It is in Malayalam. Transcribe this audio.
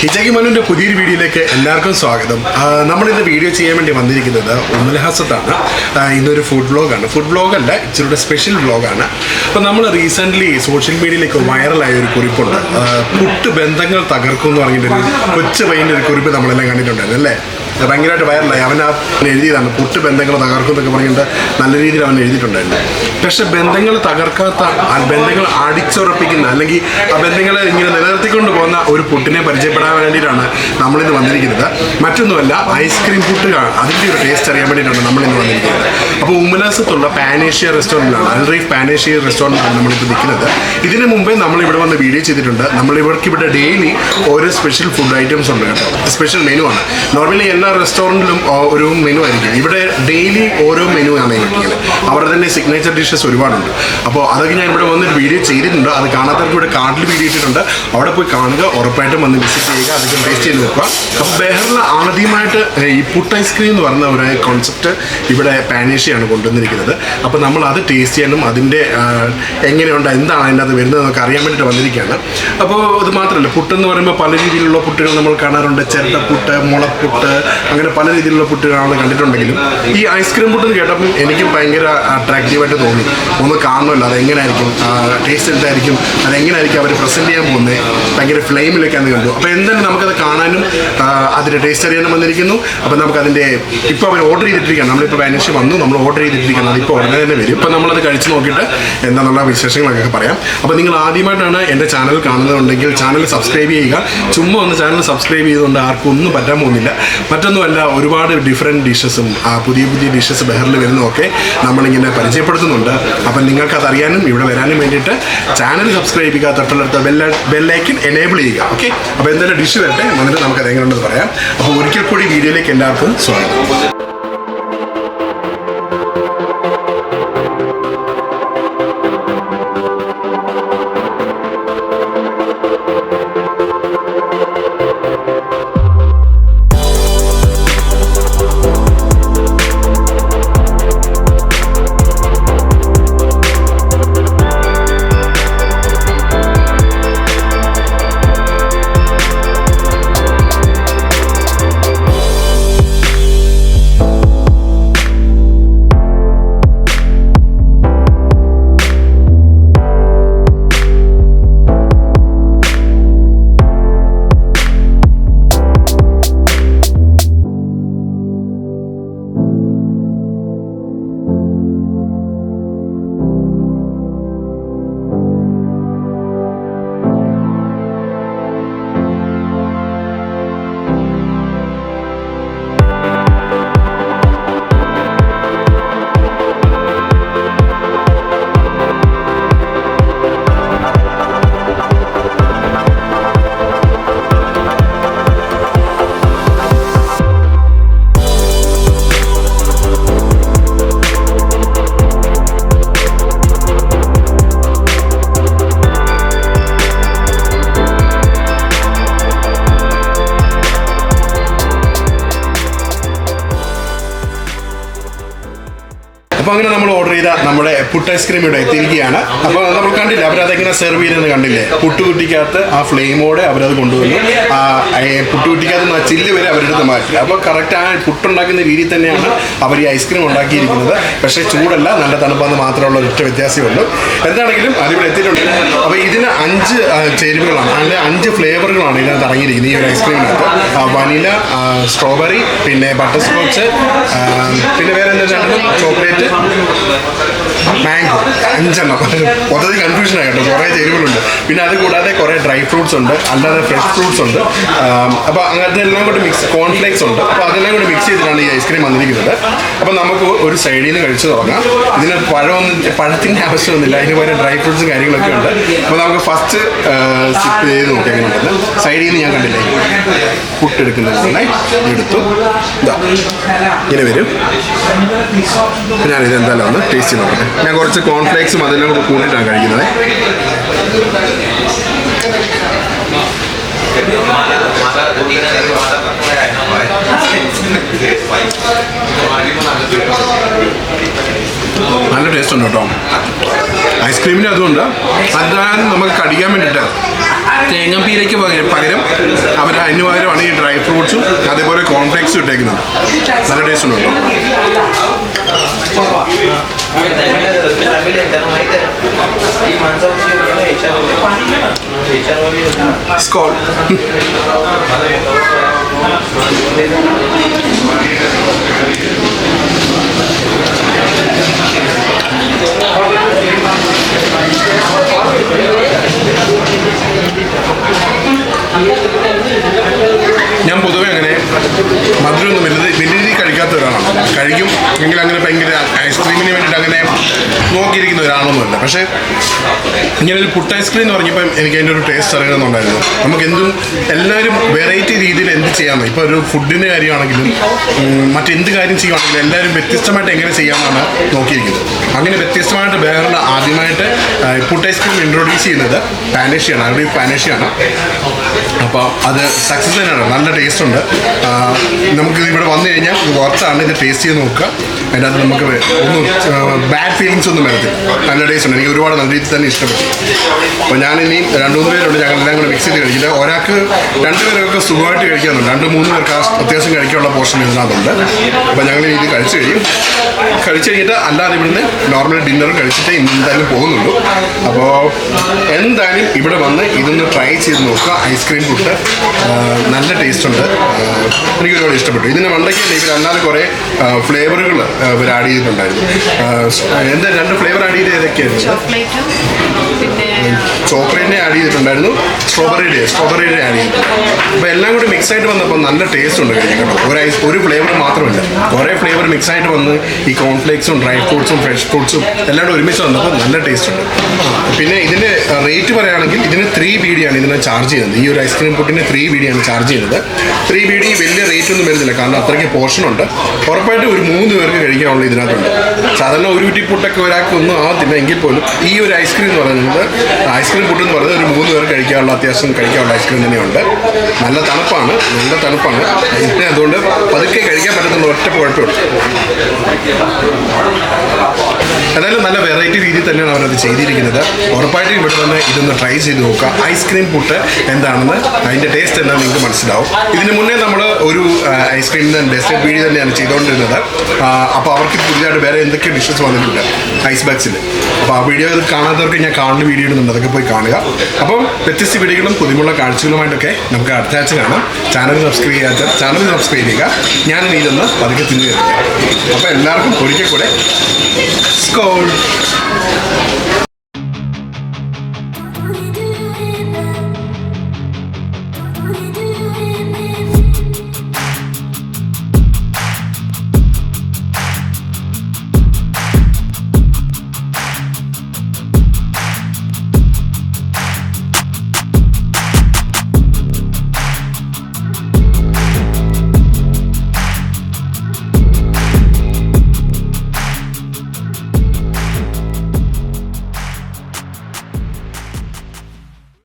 Hitchhiking Mallu's പുതിയൊരു വീഡിയോയിലേക്ക് എല്ലാവർക്കും സ്വാഗതം. നമ്മൾ ഇന്ന് വീഡിയോ ചെയ്യാൻ വേണ്ടി വന്നിരിക്കുന്നത് ഉമ്മൽഹാസത്താണ്. ഇന്നൊരു ഫുഡ് വ്ലോഗാണ്. ഫുഡ് വ്ലോഗല്ല, ഇച്ചിരി സ്പെഷ്യൽ വ്ലോഗാണ്. അപ്പോൾ നമ്മൾ റീസെൻ്റ്ലി സോഷ്യൽ മീഡിയയിലേക്ക് വൈറലായ ഒരു കുറിപ്പുണ്ട്. പുട്ട് ബന്ധങ്ങൾ തകർക്കും എന്ന് പറഞ്ഞിട്ടൊരു കൊച്ചു പയ്യൻ്റെ ഒരു കുറിപ്പ് നമ്മളെല്ലാം കണ്ടിട്ടുണ്ടായിരുന്നു അല്ലേ? ഭയങ്കരമായിട്ട് വൈറലായി. അവൻ എഴുതിയതാണ് പുട്ട് ബന്ധങ്ങൾ തകർക്കും എന്നൊക്കെ പറഞ്ഞിട്ട് നല്ല രീതിയിൽ അവൻ എഴുതിയിട്ടുണ്ടായിരുന്നു. പക്ഷെ ബന്ധങ്ങൾ തകർക്കാത്ത, ബന്ധങ്ങൾ അടിച്ചുറപ്പിക്കുന്ന അല്ലെങ്കിൽ ആ ബന്ധങ്ങളെ ഇങ്ങനെ നിലനിർത്തിക്കൊണ്ട് പോകുന്ന ഒരു പുട്ടിനെ പരിചയപ്പെടാൻ വേണ്ടിയിട്ടാണ് നമ്മളിന്ന് വന്നിരിക്കുന്നത്. മറ്റൊന്നുമല്ല, ഐസ്ക്രീം പുട്ട് അതിൻ്റെ ഒരു ടേസ്റ്റ് അറിയാൻ വേണ്ടിയിട്ടാണ് നമ്മളിന്ന് വന്നിരിക്കുന്നത്. അപ്പോൾ ഉമ്മലാസത്തുള്ള പാനേഷ്യ റെസ്റ്റോറൻറ്റിലാണ്, അൽറീഫ് പാനേഷ്യ റെസ്റ്റോറൻറ്റിലാണ് നമ്മളിപ്പോൾ നിൽക്കുന്നത്. ഇതിന് മുമ്പേ നമ്മളിവിടെ വന്ന് വീഡിയോ ചെയ്തിട്ടുണ്ട്. നമ്മളിവർക്ക് ഇവിടെ ഡെയിലി ഓരോ സ്പെഷ്യൽ ഫുഡ് ഐറ്റംസ് ഉണ്ട് കേട്ടോ. സ്പെഷ്യൽ മെനു ആണ്. നോർമലി എല്ലാ റെസ്റ്റോറൻറ്റിലും ഒരു മെനു ആയിരിക്കും. ഇവിടെ ഡെയിലി ഓരോ മെനു ആണ് കിട്ടിയത്. അവരുടെ തന്നെ സിഗ്നേച്ചർ ഡിഷസ് ഒരുപാടുണ്ട്. അപ്പോൾ അതൊക്കെ ഞാൻ ഇവിടെ വന്നൊരു വീഡിയോ ചെയ്തിട്ടുണ്ട്. അത് കാണാത്തവർക്ക് ഇവിടെ കാർഡിൽ വീഡിയോ ഇട്ടിട്ടുണ്ട്. അവിടെ പോയി കാണുക, ഉറപ്പായിട്ടും വന്ന് വിസിറ്റ് ചെയ്യുക, അതൊക്കെ ടേസ്റ്റ് ചെയ്ത് നോക്കുക. അപ്പോൾ ബഹറിൽ ആദ്യമായിട്ട് ഈ പുട്ട് ഐസ്ക്രീം എന്ന് പറഞ്ഞ ഒരു കോൺസെപ്റ്റ് ഇവിടെ പാനേഷ്യയാണ് കൊണ്ടുവന്നിരിക്കുന്നത്. അപ്പോൾ നമ്മൾ അത് ടേസ്റ്റ് ചെയ്യാനും അതിൻ്റെ എങ്ങനെയുണ്ട്, എന്താണ് അതിൻ്റെ അത് വരുന്നതെന്നൊക്കെ അറിയാൻ വേണ്ടിയിട്ട് വന്നിരിക്കുകയാണ്. അപ്പോൾ ഇത് മാത്രമല്ല, പുട്ടെന്ന് പറയുമ്പോൾ പല രീതിയിലുള്ള പുട്ടുകൾ നമ്മൾ കാണാറുണ്ട്. ചിരട്ടപ്പുട്ട്, മുളപ്പുട്ട്, അങ്ങനെ പല രീതിയിലുള്ള പുട്ടുകളാണ് കണ്ടിട്ടുണ്ടെങ്കിലും ഈ ഐസ്ക്രീം പുട്ട് കേട്ടപ്പോൾ എനിക്കും ഭയങ്കര അട്രാക്റ്റീവായിട്ട് തോന്നി. ഒന്ന് കാണണമല്ലോ അതെങ്ങനെയായിരിക്കും, ടേസ്റ്റ് എന്തായിരിക്കും, അതെങ്ങനെയായിരിക്കും അവർ പ്രസൻറ്റ് ചെയ്യാൻ പോകുന്നത്. ഭയങ്കര ഫ്ലെയിമിലൊക്കെയാണ് കണ്ടു. അപ്പോൾ എന്തായാലും നമുക്കത് കാണാനും അതിൻ്റെ ടേസ്റ്റ് അറിയാനും വന്നിരിക്കുന്നു. അപ്പോൾ നമുക്കതിൻ്റെ ഇപ്പോൾ അവർ ഓർഡർ ചെയ്തിട്ടിരിക്കുകയാണ്. നമ്മളിപ്പോൾ പാനേഷ്യ വന്നു, നമ്മൾ ഓർഡർ ചെയ്തിട്ടിരിക്കുകയാണ്. അതിപ്പോൾ ഉടനെ തന്നെ വരും. ഇപ്പോൾ നമ്മളത് കഴിച്ച് നോക്കിയിട്ട് എന്താണെന്നുള്ള വിശേഷങ്ങളൊക്കെ പറയാം. അപ്പോൾ നിങ്ങൾ ആദ്യമായിട്ടാണ് എൻ്റെ ചാനൽ കാണുന്നതുണ്ടെങ്കിൽ ചാനൽ സബ്സ്ക്രൈബ് ചെയ്യുക. ചുമ്മാ ഒന്ന് ചാനൽ സബ്സ്ക്രൈബ് ചെയ്തുകൊണ്ട് ആർക്കും ഒന്നും പറ്റാൻ പോകുന്നില്ല. മറ്റൊന്നുമല്ല, ഒരുപാട് ഡിഫറെൻറ്റ് ഡിഷസും പുതിയ പുതിയ ഡിഷസ് ബഹറിൽ വരുന്നതൊക്കെ നമ്മളിങ്ങനെ പരിചയപ്പെടുത്തുന്നുണ്ട്. അപ്പം നിങ്ങൾക്കത് അറിയാനും ഇവിടെ വരാനും വേണ്ടിയിട്ട് ചാനൽ സബ്സ്ക്രൈബ് ചെയ്യുക, തൊട്ടുള്ളടുത്ത ബെല്ലൈക്കൻ എനേബിൾ ചെയ്യുക. ഓക്കെ, അപ്പോൾ എന്തായാലും ഡിഷ് വരട്ടെ, എന്നിട്ട് നമുക്കത് എങ്ങനെയുണ്ടെന്ന് പറയാം. അപ്പോൾ ഒരിക്കൽ കൂടി വീഡിയോയിലേക്ക് എല്ലാവർക്കും സ്വാഗതം. അപ്പോൾ അങ്ങനെ നമ്മൾ ഓർഡർ ചെയ്ത നമ്മുടെ പുട്ട് ഐസ്ക്രീം ഇവിടെ എത്തിയിരിക്കുകയാണ്. അപ്പോൾ നമ്മൾ കണ്ടില്ല അവരതെങ്ങനെ സെർവ് ചെയ്തെന്ന് കണ്ടില്ലേ. പുട്ടുകുറ്റിക്കകത്ത് ആ ഫ്ലെയിമോടെ അവരത് കൊണ്ടുവന്നു. പുട്ടുകുറ്റിക്കകത്ത് നിന്ന് ആ ചില്ല് വരെ അവരെടുത്ത് മാറ്റി. അപ്പോൾ കറക്റ്റ് ആ പുട്ടുണ്ടാക്കുന്ന രീതിയിൽ തന്നെയാണ് അവർ ഈ ഐസ്ക്രീം ഉണ്ടാക്കിയിരിക്കുന്നത്. പക്ഷേ ചൂടല്ല, നല്ല തണുപ്പെന്ന് മാത്രമുള്ള ഒറ്റ വ്യത്യാസമുള്ളൂ. എന്താണെങ്കിലും അതിവിടെ എത്തിയിട്ടുണ്ട്. അപ്പോൾ ഇതിന് 5 ചേരുവകളാണ്, അതിൻ്റെ 5 ഫ്ലേവറുകളാണ് ഇതിനകത്ത് അടങ്ങിയിരിക്കുന്നത്. ഈ ഒരു ഐസ്ക്രീമിനകത്ത് വനില, സ്ട്രോബെറി, പിന്നെ ബട്ടർ സ്കോച്ച്, പിന്നെ വേറെ എന്താണ് ചോക്ലേറ്റ്, മാംഗോ, 5 മൊത്തത്തിൽ കൺഫ്യൂഷൻ ആയിട്ടോ. കുറേ ചേരുവകളുണ്ട്. പിന്നെ അത് കൂടാതെ കുറേ ഡ്രൈ ഫ്രൂട്ട്സ് ഉണ്ട്, അല്ലാതെ ഫ്രഷ് ഫ്രൂട്ട്സ് ഉണ്ട്. അപ്പോൾ അങ്ങനത്തെ എല്ലാം കൂടി കോൺഫ്ലേക്സ് ഉണ്ട്. അപ്പോൾ അതെല്ലാം കൂടി മിക്സ് ചെയ്തിട്ടാണ് ഈ ഐസ്ക്രീം വന്നിരിക്കുന്നത്. അപ്പോൾ നമുക്ക് ഒരു സൈഡിൽ നിന്ന് കഴിച്ചു തുടങ്ങാം. ഇതിന് പഴത്തിൻ്റെ ആവശ്യമൊന്നുമില്ല, അതിന് പകരം ഡ്രൈ ഫ്രൂട്ട്സും കാര്യങ്ങളൊക്കെ ഉണ്ട്. അപ്പോൾ നമുക്ക് ഫസ്റ്റ് സിപ്പ് ചെയ്ത് നോക്കി എങ്ങനെയുണ്ടെന്ന്. സൈഡിൽ നിന്ന് ഞാൻ കണ്ടില്ലേ പുട്ടെടുക്കുന്നത് തന്നെ എടുത്തു. ഇങ്ങനെ വരും. ഞാനിത് എന്തായാലും ഒന്ന് ടേസ്റ്റ് ചെയ്ത് നോക്കട്ടെ. ഞാൻ കുറച്ച് കോൺഫ്ലേക്സും അതെല്ലാം കൂടെ കൂട്ടിയിട്ടാണ് കഴിക്കുന്നത്. നല്ല ടേസ്റ്റ് ഉണ്ട് കേട്ടോ. ഐസ്ക്രീമിന് അതുകൊണ്ട് അതാണ് നമുക്ക് കടിക്കാൻ വേണ്ടിയിട്ട് തേങ്ങാപ്പീരയ്ക്ക് പകരം അവർ അതിന് പകരമാണ് ഈ ഡ്രൈ ഫ്രൂട്ട്സും അതേപോലെ കോൺഫ്ലേക്സും ഇട്ടേക്കുന്നത്. നല്ല ടേസ്റ്റ് ഉണ്ട് കേട്ടോ. സ്കോൾ. ഞാൻ പൊതുവെ അങ്ങനെ മധുരമൊന്നും വലിയ രീതിയിൽ കഴിക്കാത്ത ഒരാളാണ്. കഴിക്കും എങ്കിൽ അങ്ങനെ ഭയങ്കര ഐസ്ക്രീമിന് വേണ്ടിയിട്ട് അങ്ങനെ നോക്കിയിരിക്കുന്ന ഒരാളൊന്നുമല്ല. പക്ഷേ ഇങ്ങനൊരു പുട്ട് ഐസ്ക്രീം എന്ന് പറഞ്ഞപ്പോൾ എനിക്ക് അതിൻ്റെ ഒരു ടേസ്റ്റ് അറിയണമെന്നുണ്ടായിരുന്നു. നമുക്ക് എന്തും എല്ലാവരും വെറൈറ്റി രീതിയിൽ എന്ത് ചെയ്യാമെന്ന്, ഇപ്പോൾ ഒരു ഫുഡിൻ്റെ കാര്യമാണെങ്കിലും മറ്റെന്ത് കാര്യം ചെയ്യുകയാണെങ്കിലും എല്ലാവരും വ്യത്യസ്തമായിട്ട് എങ്ങനെ ചെയ്യാമെന്നാണ് നോക്കിയിരിക്കുന്നത്. അങ്ങനെ വ്യത്യസ്തമായിട്ട് വേറെ ആദ്യമായിട്ട് പുട്ട് ഐസ്ക്രീം ഇൻട്രൊഡ്യൂസ് ചെയ്യുന്നത് പാനേഷ്യയാണ്, അൽറീഫ് പാനേഷ്യയാണ്. അപ്പോൾ അത് സക്സസ് തന്നെയാണ്, നല്ല ടേസ്റ്റ് ഉണ്ട്. നമുക്ക് ഇവിടെ വന്നു കഴിഞ്ഞാൽ പുറത്താണ് ഇത് ടേസ്റ്റ് ചെയ്ത് നോക്കുക. അതിൻ്റെ അകത്ത് നമുക്ക് ഒന്നും ബാഡ് ഫീലിങ്സ് ഒന്നും വരത്തില്ല. നല്ല ടേസ്റ്റ് ഉണ്ട്. എനിക്ക് ഒരുപാട് നല്ല രീതിയിൽ തന്നെ ഇഷ്ടപ്പെട്ടു. അപ്പോൾ ഞാൻ ഇനിയും 2-3 പേരുണ്ട്, ഞങ്ങളെല്ലാം കൂടെ മിക്സ് ചെയ്ത് കഴിക്കില്ല. ഒരാൾക്ക് 2 പേരൊക്കെ സുഖമായിട്ട് കഴിക്കാറുണ്ട്. 2-3 പേർക്ക് അത്യാവശ്യം കഴിക്കാനുള്ള പോർഷൻ ഇതിനകത്തുണ്ട്. അപ്പോൾ ഞങ്ങൾ ഇത് കഴിച്ച് കഴിഞ്ഞിട്ട് അല്ലാതെ ഇവിടുന്ന് നോർമൽ ഡിന്നർ കഴിച്ചിട്ട് എന്തായാലും പോകുന്നുള്ളൂ. അപ്പോൾ എന്തായാലും ഇവിടെ വന്ന് ഇതൊന്ന് ട്രൈ ചെയ്ത് നോക്കുക. ഐസ്ക്രീം പുട്ട് നല്ല ടേസ്റ്റ് ഉണ്ട്. എനിക്ക് ഒരുപാട് ഇഷ്ടപ്പെട്ടു. ഇതിന് മണ്ടയ്ക്ക് ഇവർ അല്ലാതെ കുറേ ഫ്ലേവറുകൾ ഇവർ ആഡ് ചെയ്തിട്ടുണ്ടായിരുന്നു. എന്താ 2 ഫ്ലേവർ ആഡ് ചെയ്ത് ഏതൊക്കെയായിരുന്നു? ചോക്ലേറ്റിനെ ആഡ് ചെയ്തിട്ടുണ്ടായിരുന്നു, സ്ട്രോബെറിയുടെ ആഡ് ചെയ്തിട്ടുണ്ട്. അപ്പോൾ എല്ലാം കൂടി മിക്സ് ആയിട്ട് വന്നപ്പോൾ നല്ല ടേസ്റ്റ് ഉണ്ട് കഴിക്കണം. ഒരു ഫ്ലേവർ മാത്രമല്ല, കുറേ ഫ്ലേവർ മിക്സ് ആയിട്ട് വന്ന് ഈ കോൺഫ്ലേക്സും ഡ്രൈ ഫ്രൂട്ട്സും ഫ്രഷ് ഫ്രൂട്ട്സും എല്ലാം കൂടി ഒരുമിച്ച് വന്നപ്പോൾ നല്ല ടേസ്റ്റ് ഉണ്ട്. പിന്നെ ഇതിൻ്റെ റേറ്റ് പറയുകയാണെങ്കിൽ ഇതിന് 3 BD ഇതിനെ ചാർജ് ചെയ്യുന്നത്. ഈ ഒരു ഐസ്ക്രീം പുട്ടിന് 3 BD ചാർജ് ചെയ്യുന്നത്. 3 BD വലിയ റേറ്റ് ഒന്നും വരുന്നില്ല, കാരണം അത്രയ്ക്ക് പോർഷൻ ഉണ്ട്. ഉറപ്പായിട്ട് ഒരു 3 പേർക്ക് കഴിക്കാനുള്ള ഇതിനകത്തുണ്ട്. സാധാരണ ഒരു കുറ്റി പുട്ടൊക്കെ ഒരാൾക്ക് ഒന്നും ആകത്തില്ല, എങ്കിൽ പോലും ഈ ഒരു ഐസ്ക്രീം എന്ന് പറയുന്നത് ഐസ്ക്രീം പുട്ട് എന്ന് പറയുന്നത് ഒരു 3 പേർക്ക് കഴിക്കാനുള്ള അത്യാവശ്യം കഴിക്കാനുള്ള ഐസ്ക്രീം തന്നെയുണ്ട്. നല്ല തണുപ്പാണ്. അതുകൊണ്ട് പതുക്കെ കഴിക്കാൻ പറ്റുന്ന ഒറ്റ കുഴപ്പമുള്ളൂ. എന്തായാലും നല്ല വെറൈറ്റി രീതിയിൽ തന്നെയാണ് അവരത് ചെയ്തിരിക്കുന്നത്. ഉറപ്പായിട്ടും ഇവിടെ വന്ന് ഇതൊന്ന് ട്രൈ ചെയ്ത് നോക്കുക. ഐസ്ക്രീം പുട്ട് എന്താണെന്ന്, അതിൻ്റെ ടേസ്റ്റ് എന്താണെന്ന് നിങ്ങൾക്ക് മനസ്സിലാവും. ഇതിന് മുന്നേ നമ്മൾ ഒരു ഐസ്ക്രീമിൻ്റെ ഡെസേർട്ട് വീഡിയോ തന്നെയാണ് ചെയ്തുകൊണ്ടിരുന്നത്. അപ്പോൾ അവർക്ക് പുതിയതായിട്ട് വേറെ എന്തൊക്കെ ഡിഷസ് വന്നിട്ടുണ്ട് ഐസ് ബാഗ്സിൽ. അപ്പോൾ ആ വീഡിയോ കാണാത്തവർക്ക് ഞാൻ കാണുന്ന വീഡിയോ ഇടുന്നുണ്ട്, അതൊക്കെ പോയി കാണുക. അപ്പം വ്യത്യസ്ത വീഡിയോകളും പുതിയമുള്ള കാഴ്ചകളുമായിട്ടൊക്കെ നമുക്ക് അടുത്ത ആഴ്ച കാണാം. ചാനൽ സബ്സ്ക്രൈബ് ചെയ്യുക. ഞാനിനി ഇതൊന്ന് പതുക്കെ തിന്നു തരിക. അപ്പോൾ എല്ലാവർക്കും ഒരിക്കൽ കൂടെ സ്കോൾ.